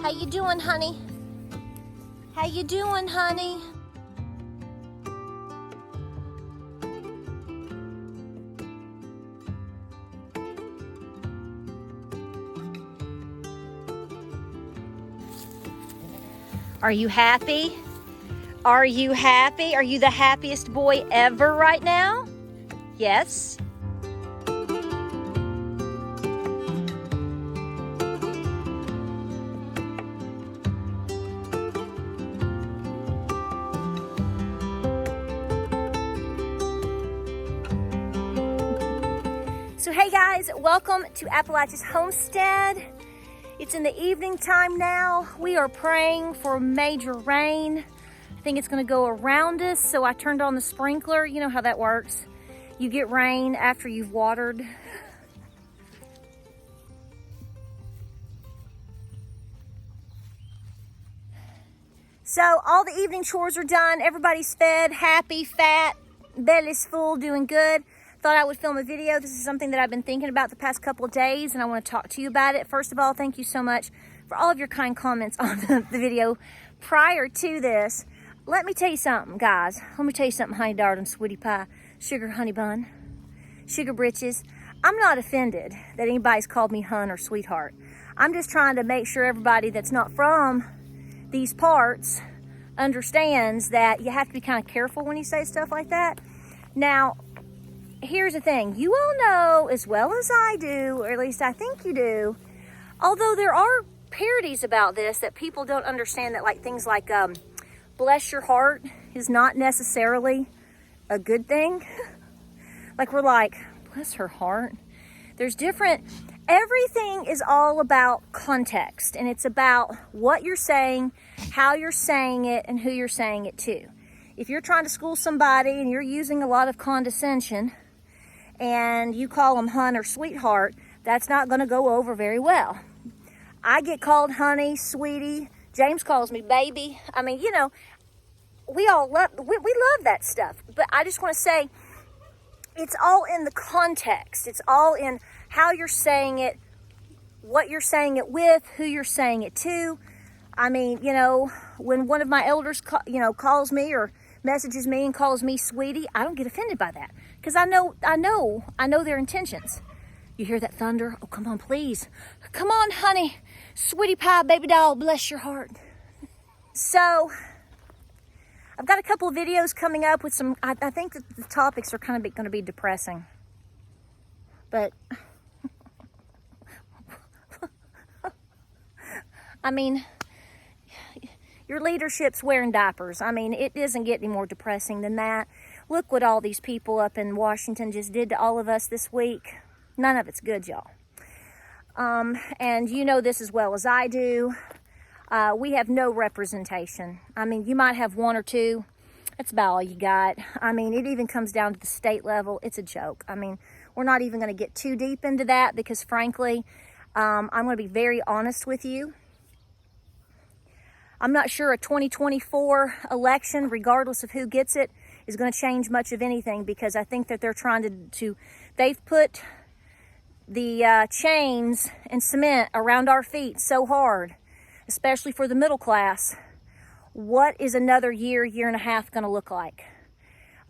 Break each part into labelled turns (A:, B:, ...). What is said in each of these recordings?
A: How you doing, honey? How you doing, honey? Are you happy? Are you happy? Are you the happiest boy ever right now? Yes? So hey guys, welcome to Appalachia's Homestead. It's in the evening time now. We are praying for major rain. I think it's gonna go around us, so I turned on the sprinkler. You know how that works. You get rain after you've watered. So all the evening chores are done. Everybody's fed, happy, fat, belly's full, doing good. Thought I would film a video. This is something that I've been thinking about the past couple of days, and I want to talk to you about it. First of all, thank you so much for all of your kind comments on the video prior to this. Let me tell you something, guys. Let me tell you something, honey darling, sweetie pie, sugar honey bun, sugar britches. I'm not offended that anybody's called me hun or sweetheart. I'm just trying to make sure everybody that's not from these parts understands that you have to be kind of careful when you say stuff like that. Now, here's the thing. You all know as well as I do, or at least I think you do, although there are parodies about this that people don't understand, that like things like bless your heart is not necessarily a good thing. Like we're like, bless her heart. There's different, everything is all about context, and it's about what you're saying, how you're saying it, and who you're saying it to. If you're trying to school somebody and you're using a lot of condescension and you call them hun or sweetheart, that's not going to go over very well. I get called honey, sweetie. James calls me baby. I mean, you know, we all love, we love that stuff. But I just want to say, it's all in the context. It's all in how you're saying it, what you're saying it with, who you're saying it to. I mean, you know, when one of my elders, calls me or messages me and calls me sweetie, I don't get offended by that, because I know their intentions. You hear that thunder? Oh, come on, please. Come on, honey, sweetie pie, baby doll, bless your heart. So I've got a couple of videos coming up with some, I think that the topics are kind of going to be depressing, but I mean, your leadership's wearing diapers. I mean, it doesn't get any more depressing than that. Look what all these people up in Washington just did to all of us this week. None of it's good, y'all. And you know this as well as I do. We have no representation. I mean, you might have one or two. That's about all you got. I mean, it even comes down to the state level. It's a joke. I mean, we're not even going to get too deep into that because, frankly, I'm going to be very honest with you. I'm not sure a 2024 election, regardless of who gets it, is going to change much of anything, because I think that they're trying to they've put the chains and cement around our feet so hard, especially for the middle class. What is another year and a half going to look like?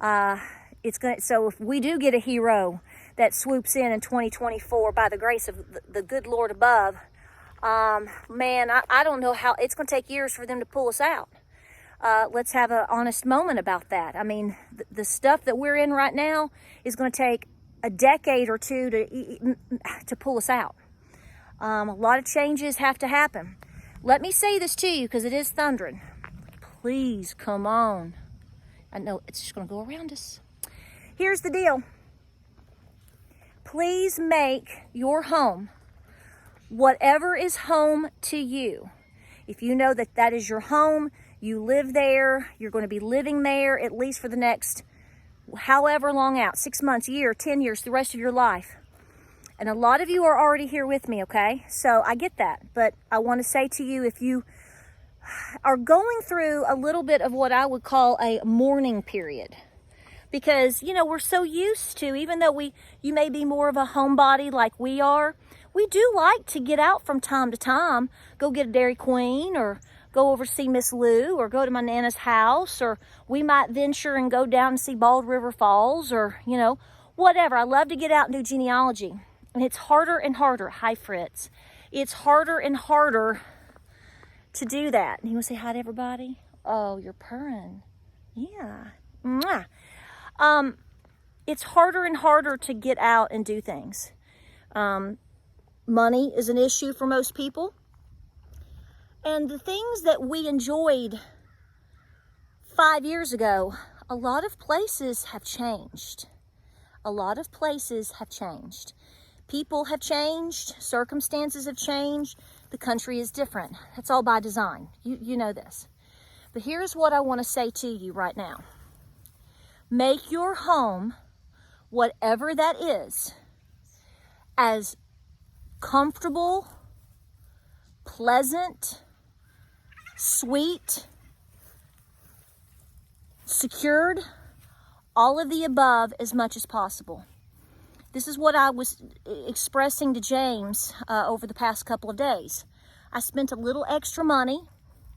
A: So if we do get a hero that swoops in 2024 by the grace of the good Lord above, man, I don't know how it's going to take years for them to pull us out. Let's have an honest moment about that. I mean, the stuff that we're in right now is going to take a decade or two to pull us out. A lot of changes have to happen. Let me say this to you, because it is thundering. Please, come on. I know it's just going to go around us. Here's the deal. Please make your home whatever is home to you. If you know that that is your home, you live there, you're going to be living there at least for the next however long out, 6 months, a year, 10 years, the rest of your life. And a lot of you are already here with me, okay? So I get that. But I want to say to you, if you are going through a little bit of what I would call a mourning period, because, you know, we're so used to, even though you may be more of a homebody like we are, we do like to get out from time to time, go get a Dairy Queen, or go over to see Miss Lou, or go to my Nana's house, or we might venture and go down and see Bald River Falls, or, you know, whatever. I love to get out and do genealogy. And it's harder and harder. Hi, Fritz. It's harder and harder to do that. You want to say hi to everybody? Oh, you're purring. Yeah. Mwah. It's harder and harder to get out and do things. Money is an issue for most people. And the things that we enjoyed 5 years ago, a lot of places have changed. A lot of places have changed. People have changed. Circumstances have changed. The country is different. That's all by design. You know this. But here's what I want to say to you right now. Make your home, whatever that is, as comfortable, pleasant, sweet, secured, all of the above as much as possible. This is what I was expressing to James over the past couple of days. I spent a little extra money,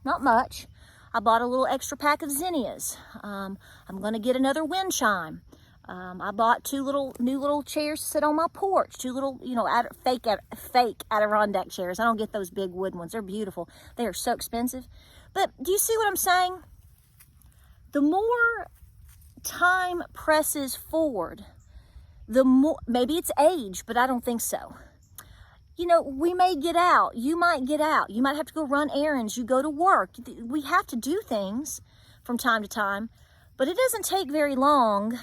A: not much. I bought a little extra pack of zinnias. I'm going to get another wind chime. I bought two new little chairs to sit on my porch. Two little, you know, fake Adirondack chairs. I don't get those big wood ones. They're beautiful. They are so expensive. But do you see what I'm saying? The more time presses forward, the more, maybe it's age, but I don't think so. You know, we may get out. You might get out. You might have to go run errands. You go to work. We have to do things from time to time, but it doesn't take very long.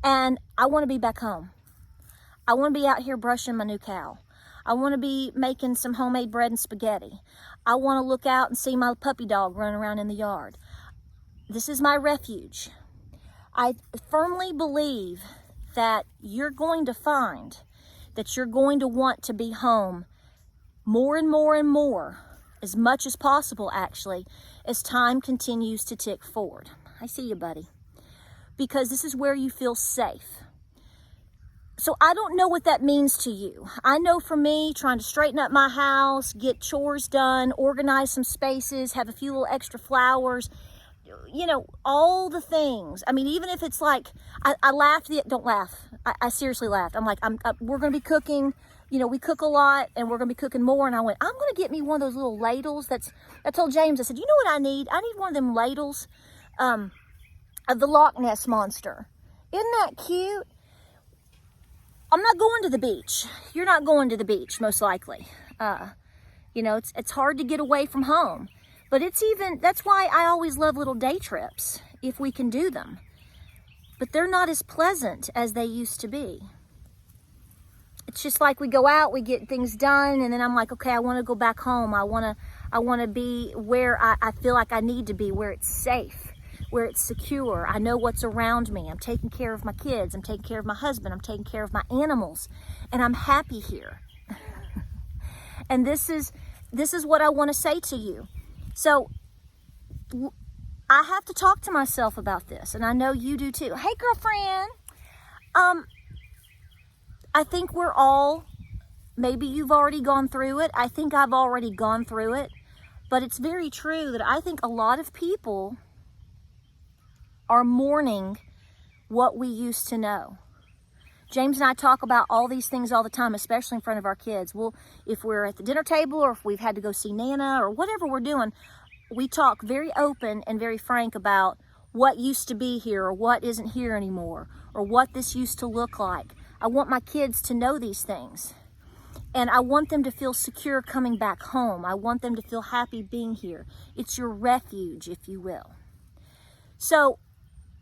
A: And I want to be back home. I want to be out here brushing my new cow. I want to be making some homemade bread and spaghetti. I want to look out and see my puppy dog running around in the yard. This is my refuge. I firmly believe that you're going to find that you're going to want to be home more and more and more, as much as possible actually, as time continues to tick forward. I see you, buddy. Because this is where you feel safe. So I don't know what that means to you. I know for me, trying to straighten up my house, get chores done, organize some spaces, have a few little extra flowers, you know, all the things. I mean, even if it's like, I laughed, don't laugh. I seriously laughed. I'm like, we're going to be cooking, you know, we cook a lot and we're going to be cooking more. And I went, I'm going to get me one of those little ladles. I told James, I said, you know what I need? I need one of them ladles of the Loch Ness Monster. Isn't that cute? I'm not going to the beach. You're not going to the beach, most likely. You know, it's hard to get away from home. But that's why I always love little day trips, if we can do them. But they're not as pleasant as they used to be. It's just like we go out, we get things done, and then I'm like, okay, I want to go back home. I want to be where I feel like I need to be, where it's safe, where it's secure. I know what's around me. I'm taking care of my kids. I'm taking care of my husband. I'm taking care of my animals, and I'm happy here. And this is what I want to say to you. So I have to talk to myself about this, and I know you do too. Hey, girlfriend. I think we're all, maybe you've already gone through it. I think I've already gone through it. But it's very true that I think a lot of people are mourning what we used to know. James and I talk about all these things all the time, especially in front of our kids. Well, if we're at the dinner table or if we've had to go see Nana or whatever we're doing, we talk very open and very frank about what used to be here or what isn't here anymore or what this used to look like. I want my kids to know these things. And I want them to feel secure coming back home. I want them to feel happy being here. It's your refuge, if you will. So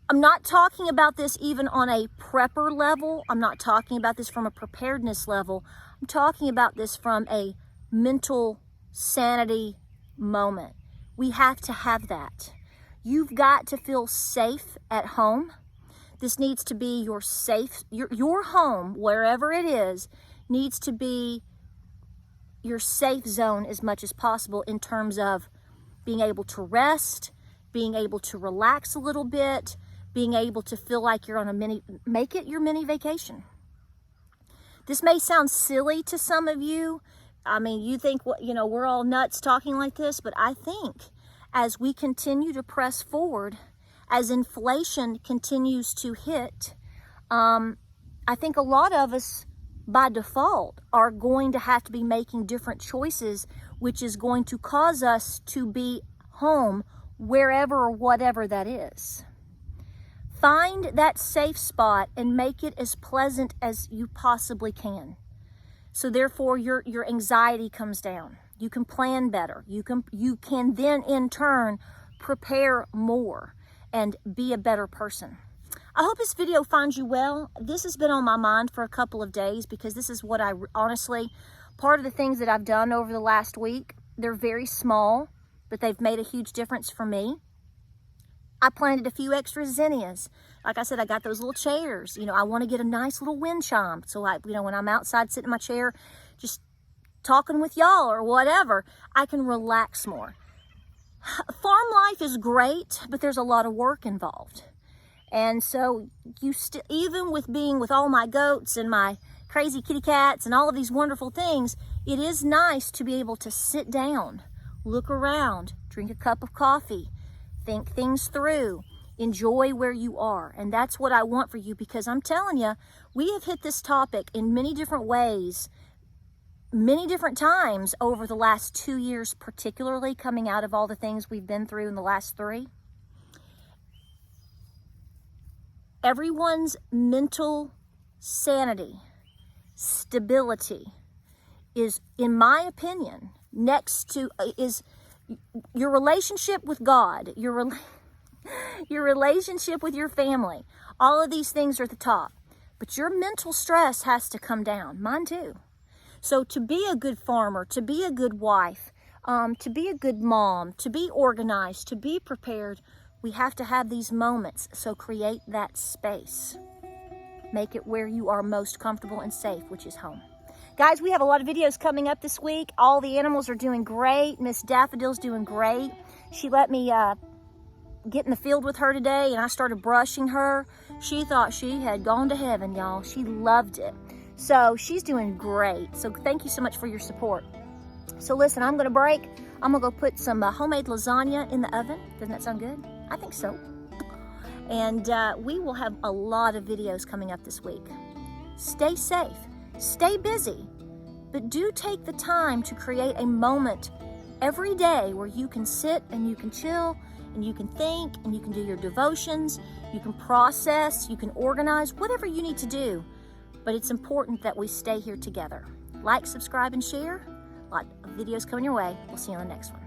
A: I'm not talking about this even on a prepper level. I'm not talking about this from a preparedness level. I'm talking about this from a mental sanity moment. We have to have that. You've got to feel safe at home. This needs to be your safe, your home, wherever it is, needs to be your safe zone as much as possible in terms of being able to rest, being able to relax a little bit, being able to feel like you're on make it your mini vacation. This may sound silly to some of you. I mean, you think, you know, we're all nuts talking like this, but I think as we continue to press forward, as inflation continues to hit, I think a lot of us by default are going to have to be making different choices, which is going to cause us to be home wherever or whatever that is. Find that safe spot and make it as pleasant as you possibly can. So therefore your anxiety comes down. You can plan better. You can then in turn prepare more and be a better person. I hope this video finds you well. This has been on my mind for a couple of days because this is what I honestly, part of the things that I've done over the last week, they're very small, but they've made a huge difference for me. I planted a few extra zinnias. Like I said, I got those little chairs. You know, I want to get a nice little wind chime. So you know, when I'm outside sitting in my chair, just talking with y'all or whatever, I can relax more. Farm life is great, but there's a lot of work involved. And so even with being with all my goats and my crazy kitty cats and all of these wonderful things, it is nice to be able to sit down, look around, drink a cup of coffee, think things through, enjoy where you are. And that's what I want for you, because I'm telling you, we have hit this topic in many different ways, many different times over the last 2 years, particularly coming out of all the things we've been through in the last 3. Everyone's mental sanity, stability is, in my opinion, next to is your relationship with God, your relationship with your family. All of these things are at the top, but your mental stress has to come down. Mine too. So to be a good farmer, to be a good wife, to be a good mom, to be organized, to be prepared, we have to have these moments. So create that space. Make it where you are most comfortable and safe, which is home. Guys, we have a lot of videos coming up this week. All the animals are doing great. Miss Daffodil's doing great. She let me get in the field with her today, and I started brushing her. She thought she had gone to heaven, y'all. She loved it. So she's doing great. So thank you so much for your support. So listen, I'm going to break. I'm going to go put some homemade lasagna in the oven. Doesn't that sound good? I think so. And we will have a lot of videos coming up this week. Stay safe. Stay busy, but do take the time to create a moment every day where you can sit and you can chill and you can think and you can do your devotions, you can process, you can organize, whatever you need to do. But it's important that we stay here together. Like, subscribe, and share. A lot of videos coming your way. We'll see you on the next one.